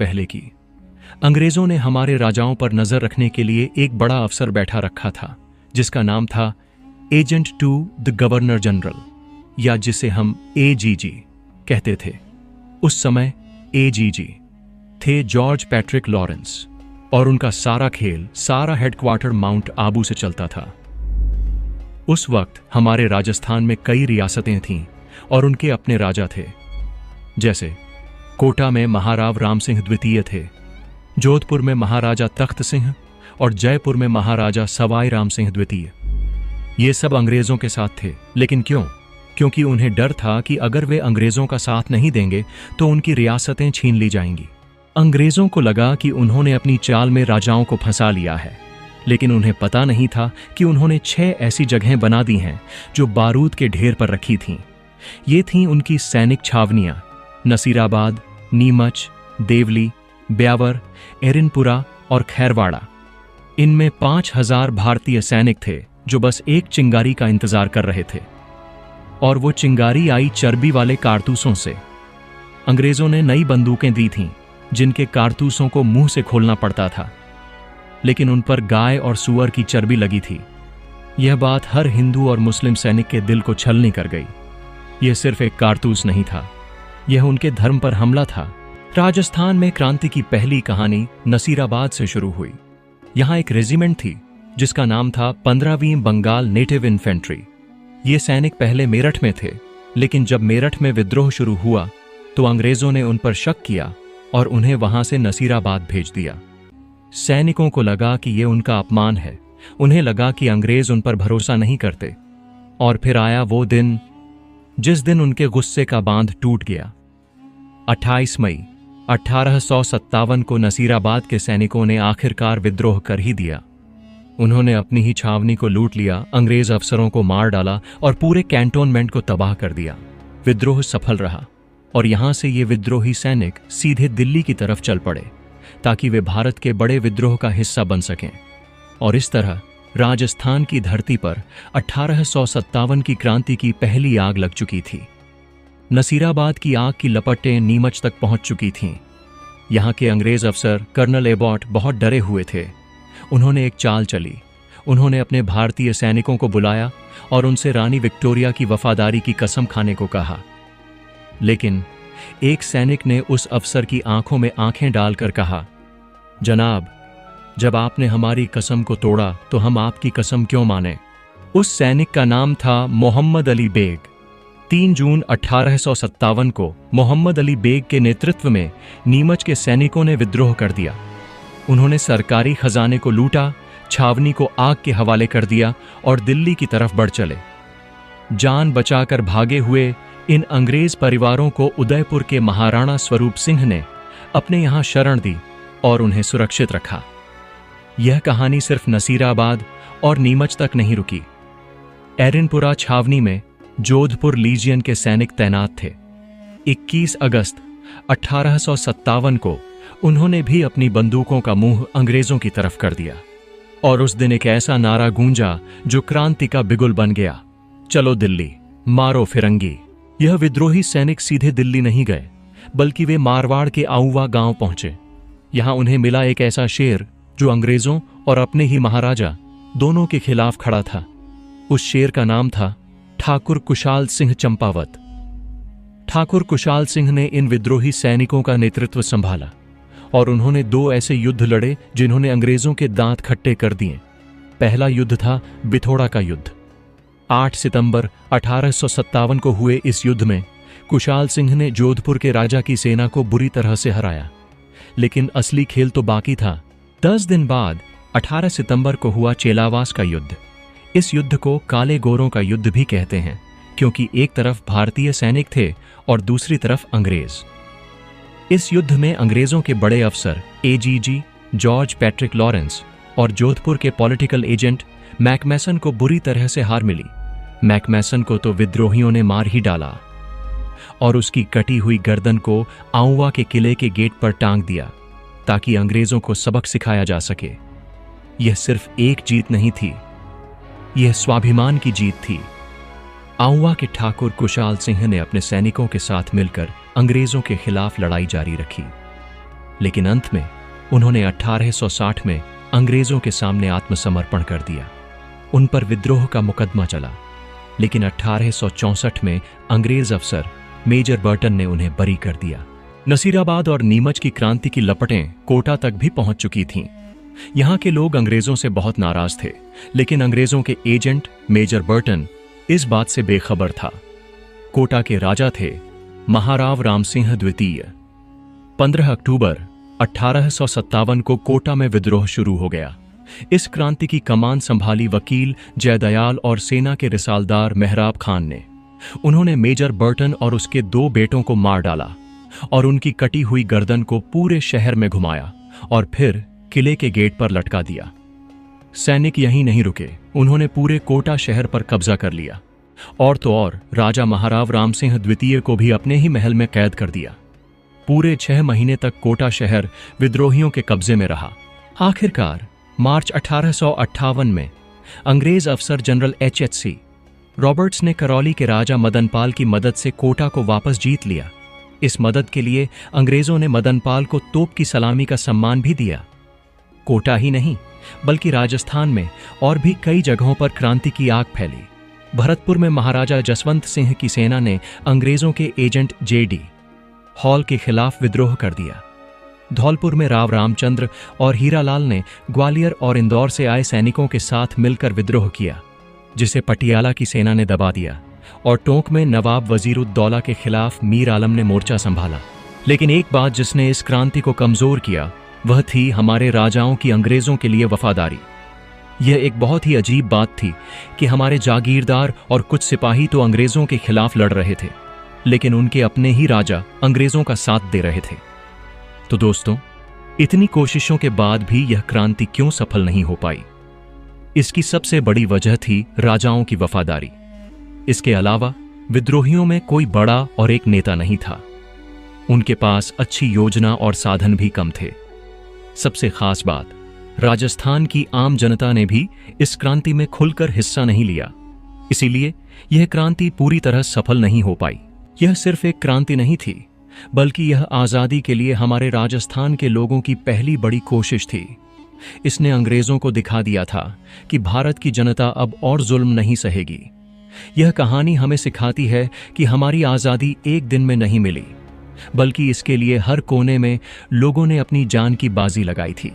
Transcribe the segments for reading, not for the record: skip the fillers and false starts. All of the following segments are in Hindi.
पहले की। अंग्रेजों ने हमारे राजाओं पर नजर रखने के लिए एक बड़ा अफसर बैठा रखा था, जिसका नाम था agent to the governor general, या जिसे हम एजीजी कहते थे। उस समय एजीजी थे जॉर्ज पैट्रिक लॉरेंस, और उनका सारा खेल, सारा हेडक्वार्टर माउंट आबू से चलता था। उस वक्त हमारे राजस्थान में कई रियासतें थीं और उनके अपने राजा थे। जैसे कोटा में महाराव राम सिंह द्वितीय थे, जोधपुर में महाराजा तख्त सिंह और जयपुर में महाराजा सवाई राम सिंह द्वितीय। ये सब अंग्रेजों के साथ थे, लेकिन क्यों? क्योंकि उन्हें डर था कि अगर वे अंग्रेजों का साथ नहीं देंगे तो उनकी रियासतें छीन ली जाएंगी। अंग्रेजों को लगा कि उन्होंने अपनी चाल में राजाओं को फंसा लिया है, लेकिन उन्हें पता नहीं था कि उन्होंने 6 ऐसी जगहें बना दी हैं जो बारूद के ढेर पर रखी थीं। ये थीं उनकी सैनिक छावनियां: नसीराबाद, नीमच, देवली, ब्यावर, एरिनपुरा और खैरवाड़ा। इनमें 5000 भारतीय सैनिक थे जो बस एक चिंगारी का इंतजार कर रहे थे, और वो चिंगारी आई चर्बी वाले कारतूसों से। अंग्रेजों ने नई बंदूकें दी थीं जिनके कारतूसों को मुंह से खोलना पड़ता था, लेकिन उन पर गाय और सूअर की चर्बी लगी थी। यह बात हर हिंदू और मुस्लिम सैनिक के दिल को छलनी कर गई। यह सिर्फ एक कारतूस नहीं था, यह उनके धर्म पर हमला था। राजस्थान में क्रांति की पहली कहानी नसीराबाद से शुरू हुई। यहां एक रेजिमेंट थी जिसका नाम था 15वीं बंगाल नेटिव इन्फेंट्री। ये सैनिक पहले मेरठ में थे, लेकिन जब मेरठ में विद्रोह शुरू हुआ तो अंग्रेजों ने उन पर शक किया और उन्हें वहां से नसीराबाद भेज दिया। सैनिकों को लगा कि यह उनका अपमान है। उन्हें लगा कि अंग्रेज उन पर भरोसा नहीं करते। और फिर आया वो दिन जिस दिन उनके गुस्से का बांध टूट गया। 28 मई 1857 को नसीराबाद के सैनिकों ने आखिरकार विद्रोह कर ही दिया। उन्होंने अपनी ही छावनी को लूट लिया, अंग्रेज अफसरों को मार डाला और पूरे कैंटोनमेंट को तबाह कर दिया। विद्रोह सफल रहा और यहां से ये विद्रोही सैनिक सीधे दिल्ली की तरफ चल पड़े ताकि वे भारत के बड़े विद्रोह का हिस्सा बन सकें। और इस तरह राजस्थान की धरती पर 1857 की क्रांति की पहली आग लग चुकी थी। नसीराबाद की आग की लपटें नीमच तक पहुंच चुकी थीं। यहां के अंग्रेज अफसर कर्नल एबॉट बहुत डरे हुए थे। उन्होंने एक चाल चली। उन्होंने अपने भारतीय सैनिकों को बुलाया और उनसे रानी विक्टोरिया की वफादारी की कसम खाने को कहा। लेकिन एक सैनिक ने उस अफसर की आंखों में आंखें डालकर कहा, जनाब, जब आपने हमारी कसम को तोड़ा तो हम आपकी कसम क्यों माने? उस सैनिक का नाम था मोहम्मद अली बेग। 3 जून 1857 को मोहम्मद अली बेग के नेतृत्व में नीमच के सैनिकों ने विद्रोह कर दिया। उन्होंने सरकारी खजाने को लूटा, छावनी को आग के हवाले कर दिया और दिल्ली की तरफ बढ़ चले। जान बचाकर भागे हुए इन अंग्रेज परिवारों को उदयपुर के महाराणा स्वरूप सिंह ने अपने यहां शरण दी और उन्हें सुरक्षित रखा। यह कहानी सिर्फ नसीराबाद और नीमच तक नहीं रुकी। एरिनपुरा छावनी में जोधपुर लीजियन के सैनिक तैनात थे। 21 अगस्त 1857 को उन्होंने भी अपनी बंदूकों का मुंह अंग्रेजों की तरफ कर दिया और उस दिन एक ऐसा नारा गूंजा जो क्रांति का बिगुल बन गया, चलो दिल्ली, मारो फिरंगी। यह विद्रोही सैनिक सीधे दिल्ली नहीं गए, बल्कि वे मारवाड़ के आऊवा गांव पहुंचे। यहां उन्हें मिला एक ऐसा शेर जो अंग्रेजों और अपने ही महाराजा दोनों के खिलाफ खड़ा था। उस शेर का नाम था ठाकुर कुशाल सिंह चंपावत। ठाकुर कुशाल सिंह ने इन विद्रोही सैनिकों का नेतृत्व संभाला और उन्होंने 2 ऐसे युद्ध लड़े जिन्होंने अंग्रेजों के दांत खट्टे कर दिए। पहला युद्ध था बिथोड़ा का युद्ध। 8 सितंबर 1857 को हुए इस युद्ध में कुशाल सिंह ने जोधपुर के राजा की सेना को बुरी तरह से हराया, लेकिन असली खेल तो बाकी था। 10 दिन बाद 18 सितंबर को हुआ चेलावास का युद्ध। इस युद्ध को काले गोरों का युद्ध भी कहते हैं, क्योंकि एक तरफ भारतीय सैनिक थे और दूसरी तरफ अंग्रेज। इस युद्ध में अंग्रेजों के बड़े अफसर एजीजी जॉर्ज पैट्रिक लॉरेंस और जोधपुर के पॉलिटिकल एजेंट मैकमैसन को बुरी तरह से हार मिली। मैकमैसन को तो विद्रोहियों ने मार ही डाला और उसकी कटी हुई गर्दन को आऊवा के किले के गेट पर टांग दिया ताकि अंग्रेजों को सबक सिखाया जा सके। यह सिर्फ एक जीत नहीं थी, यह स्वाभिमान की जीत थी। आऊवा के ठाकुर कुशाल सिंह ने अपने सैनिकों के साथ मिलकर अंग्रेजों के खिलाफ लड़ाई जारी रखी। लेकिन अंत में उन्होंने 1860 में अंग्रेजों के सामने आत्मसमर्पण कर दिया। उन पर विद्रोह का मुकदमा चला, लेकिन 1864 में अंग्रेज अफसर मेजर बर्टन ने उन्हें बरी कर दिया। नसीराबाद और नीमच की क्रांति की लपटें कोटा तक भी पहुंच चुकी थीं। यहां के लोग अंग्रेजों से बहुत नाराज थे, लेकिन अंग्रेजों के एजेंट मेजर बर्टन इस बात से बेखबर था। कोटा के राजा थे महाराव रामसिंह द्वितीय। 15 अक्टूबर 1857 को कोटा में विद्रोह शुरू हो गया। इस क्रांति की कमान संभाली वकील जयदयाल और सेना के रिसालदार मेहराब खान ने। उन्होंने मेजर बर्टन और उसके 2 बेटों को मार डाला और उनकी कटी हुई गर्दन को पूरे शहर में घुमाया और फिर किले के गेट पर लटका दिया। सैनिक यहीं नहीं रुके, उन्होंने पूरे कोटा शहर पर कब्जा कर लिया और तो और राजा महाराव रामसिंह द्वितीय को भी अपने ही महल में कैद कर दिया। पूरे 6 महीने तक कोटा शहर विद्रोहियों के कब्जे में रहा। आखिरकार मार्च 1858 में अंग्रेज अफसर जनरल HHC रॉबर्ट्स ने करौली के राजा मदनपाल की मदद से कोटा को वापस जीत लिया। इस मदद के लिए अंग्रेजों ने मदनपाल को तोप की सलामी का सम्मान भी दिया। कोटा ही नहीं बल्कि राजस्थान में और भी कई जगहों पर क्रांति की आग फैली। भरतपुर में महाराजा जसवंत सिंह की सेना ने अंग्रेजों के एजेंट JD हॉल के खिलाफ विद्रोह कर दिया। धौलपुर में राव रामचंद्र और हीरालाल ने ग्वालियर और इंदौर से आए सैनिकों के साथ मिलकर विद्रोह किया, जिसे पटियाला की सेना ने दबा दिया। और टोंक में नवाब वजीरुद्दौला के खिलाफ मीर आलम ने मोर्चा संभाला। लेकिन एक बात जिसने इस क्रांति को कमजोर किया वह थी हमारे राजाओं की अंग्रेजों के लिए वफादारी। यह एक बहुत ही अजीब बात थी कि हमारे जागीरदार और कुछ सिपाही तो अंग्रेजों के खिलाफ लड़ रहे थे, लेकिन उनके अपने ही राजा अंग्रेजों का साथ दे रहे थे। तो दोस्तों, इतनी कोशिशों के बाद भी यह क्रांति क्यों सफल नहीं हो पाई? इसकी सबसे बड़ी वजह थी राजाओं की वफादारी। इसके अलावा विद्रोहियों में कोई बड़ा और एक नेता नहीं था। उनके पास अच्छी योजना और साधन भी कम थे। सबसे खास बात, राजस्थान की आम जनता ने भी इस क्रांति में खुलकर हिस्सा नहीं लिया। इसीलिए यह क्रांति पूरी तरह सफल नहीं हो पाई। यह सिर्फ एक क्रांति नहीं थी, बल्कि यह आजादी के लिए हमारे राजस्थान के लोगों की पहली बड़ी कोशिश थी। इसने अंग्रेजों को दिखा दिया था कि भारत की जनता अब और जुल्म नहीं सहेगी। यह कहानी हमें सिखाती है कि हमारी आजादी एक दिन में नहीं मिली, बल्कि इसके लिए हर कोने में लोगों ने अपनी जान की बाजी लगाई थी।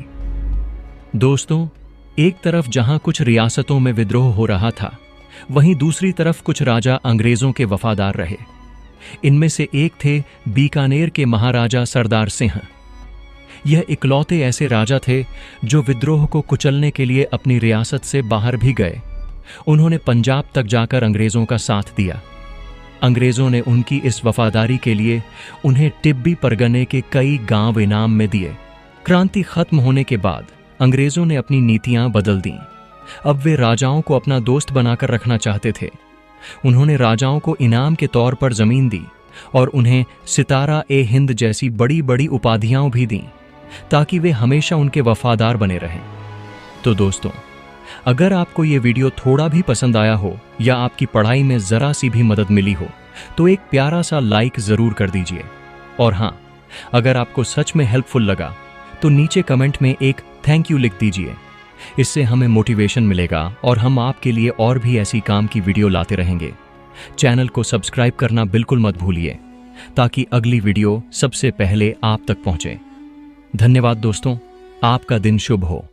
दोस्तों, एक तरफ जहां कुछ रियासतों में विद्रोह हो रहा था, वहीं दूसरी तरफ कुछ राजा अंग्रेजों के वफादार रहे। इनमें से एक थे बीकानेर के महाराजा सरदार सिंह। यह इकलौते ऐसे राजा थे जो विद्रोह को कुचलने के लिए अपनी रियासत से बाहर भी गए। उन्होंने पंजाब तक जाकर अंग्रेजों का साथ दिया। अंग्रेजों ने उनकी इस वफादारी के लिए उन्हें टिब्बी परगने के कई गांव इनाम में दिए। क्रांति खत्म होने के बाद अंग्रेजों ने अपनी नीतियां बदल दीं। अब वे राजाओं को अपना दोस्त बनाकर रखना चाहते थे। उन्होंने राजाओं को इनाम के तौर पर जमीन दी और उन्हें सितारा ए हिंद जैसी बड़ी बड़ी उपाधियां भी दीं, ताकि वे हमेशा उनके वफादार बने रहें। तो दोस्तों, अगर आपको ये वीडियो थोड़ा भी पसंद आया हो या आपकी पढ़ाई में जरा सी भी मदद मिली हो, तो एक प्यारा सा लाइक जरूर कर दीजिए। और हाँ, अगर आपको सच में हेल्पफुल लगा तो नीचे कमेंट में एक थैंक यू लिख दीजिए। इससे हमें मोटिवेशन मिलेगा और हम आपके लिए और भी ऐसी काम की वीडियो लाते रहेंगे। चैनल को सब्सक्राइब करना बिल्कुल मत भूलिए, ताकि अगली वीडियो सबसे पहले आप तक पहुंचे। धन्यवाद दोस्तों, आपका दिन शुभ हो।